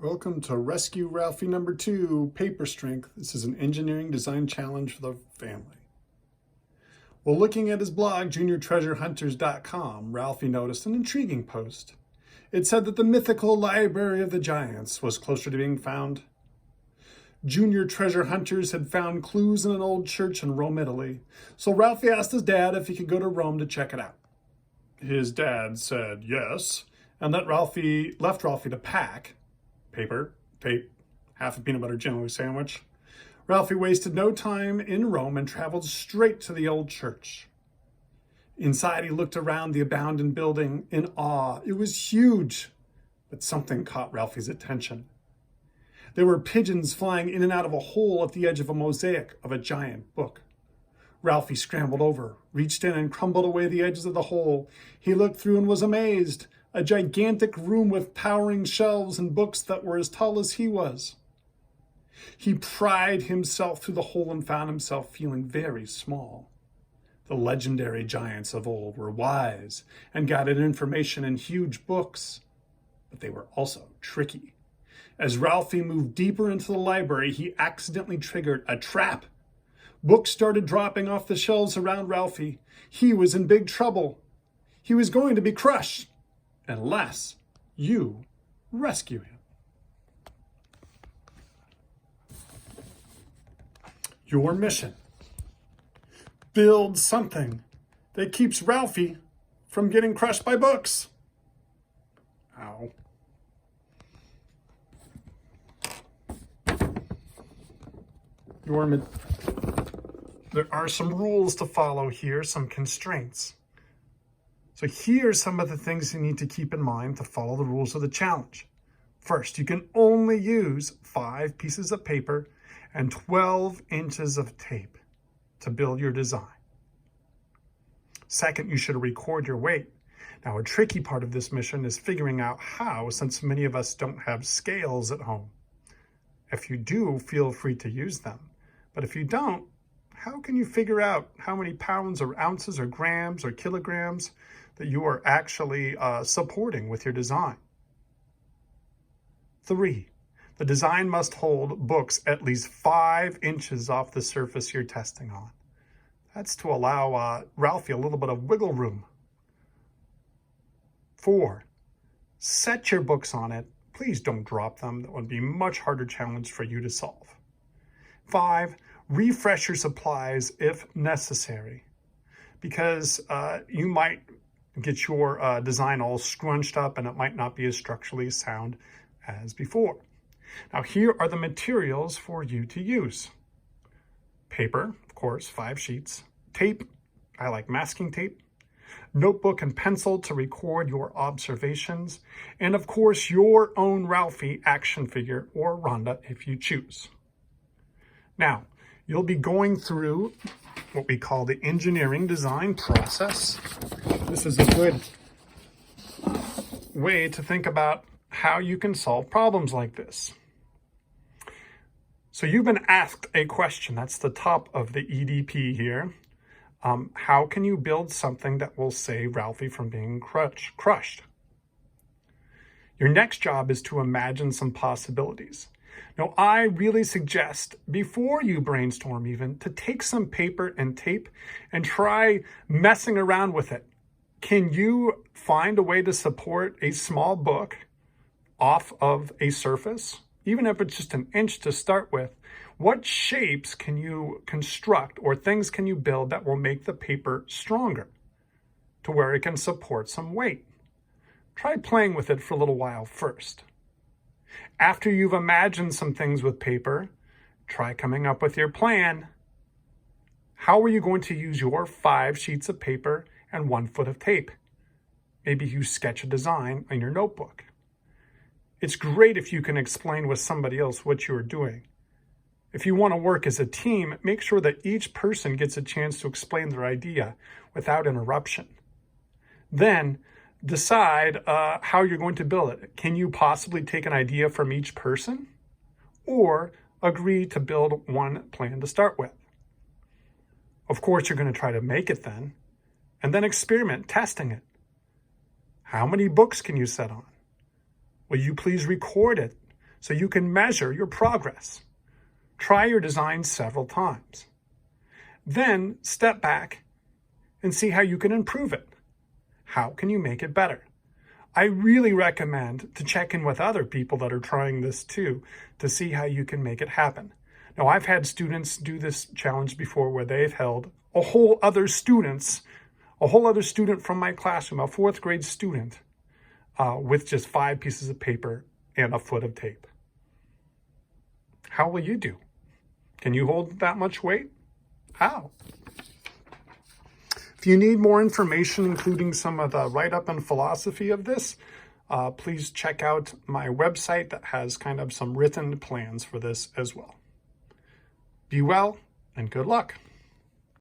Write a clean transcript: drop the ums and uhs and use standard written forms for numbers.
Welcome to Rescue Ralphie number 2, Paper Strength. This is an engineering design challenge for the family. While looking at his blog, juniortreasurehunters.com, Ralphie noticed an intriguing post. It said that the mythical Library of the Giants was closer to being found. Junior treasure hunters had found clues in an old church in Rome, Italy, so Ralphie asked his dad if he could go to Rome to check it out. His dad said yes, and left Ralphie to pack paper, tape, half a peanut butter jelly sandwich. Ralphie wasted no time in Rome and traveled straight to the old church. Inside, he looked around the abandoned building in awe. It was huge, but something caught Ralphie's attention. There were pigeons flying in and out of a hole at the edge of a mosaic of a giant book. Ralphie scrambled over, reached in and crumbled away the edges of the hole. He looked through and was amazed. A gigantic room with towering shelves and books that were as tall as he was. He pried himself through the hole and found himself feeling very small. The legendary giants of old were wise and gathered information in huge books, but they were also tricky. As Ralphie moved deeper into the library, he accidentally triggered a trap. Books started dropping off the shelves around Ralphie. He was in big trouble. He was going to be crushed unless you rescue him. Your mission: build something that keeps Ralphie from getting crushed by books. Ow. There are some rules to follow here, some constraints. So here's some of the things you need to keep in mind to follow the rules of the challenge. First, you can only use 5 pieces of paper and 12 inches of tape to build your design. Second, you should record your weight. Now, a tricky part of this mission is figuring out how, since many of us don't have scales at home. If you do, feel free to use them. But if you don't, how can you figure out how many pounds or ounces or grams or kilograms that you are actually supporting with your design? 3, the design must hold books at least 5 inches off the surface you're testing on. That's to allow Ralphie a little bit of wiggle room. 4, set your books on it. Please don't drop them. That would be a much harder challenge for you to solve. 5, refresh your supplies if necessary, because you might get your design all scrunched up and it might not be as structurally sound as before. Now, here are the materials for you to use. Paper, of course, 5 sheets. Tape, I like masking tape. Notebook and pencil to record your observations. And of course, your own Ralphie action figure or Rhonda if you choose. Now, you'll be going through what we call the engineering design process. This is a good way to think about how you can solve problems like this. So you've been asked a question. That's the top of the EDP here. How can you build something that will save Ralphie from being crushed? Your next job is to imagine some possibilities. Now, I really suggest, before you brainstorm even, to take some paper and tape and try messing around with it. Can you find a way to support a small book off of a surface? Even if it's just an inch to start with, what shapes can you construct or things can you build that will make the paper stronger to where it can support some weight? Try playing with it for a little while first. After you've imagined some things with paper, try coming up with your plan. How are you going to use your 5 sheets of paper and 1 foot of tape? Maybe you sketch a design in your notebook. It's great if you can explain with somebody else what you're doing. If you want to work as a team, make sure that each person gets a chance to explain their idea without interruption. Then, decide how you're going to build it. Can you possibly take an idea from each person? Or agree to build one plan to start with? Of course, you're going to try to make it then, and then experiment testing it. How many books can you set on? Will you please record it so you can measure your progress. Try your design several times. Then step back and see how you can improve it. How can you make it better? I really recommend to check in with other people that are trying this too to see how you can make it happen. Now, I've had students do this challenge before where they've held a whole other student from my classroom, a 4th grade student, with just 5 pieces of paper and a foot of tape. How will you do? Can you hold that much weight? How? If you need more information, including some of the write-up and philosophy of this, please check out my website that has kind of some written plans for this as well. Be well and good luck.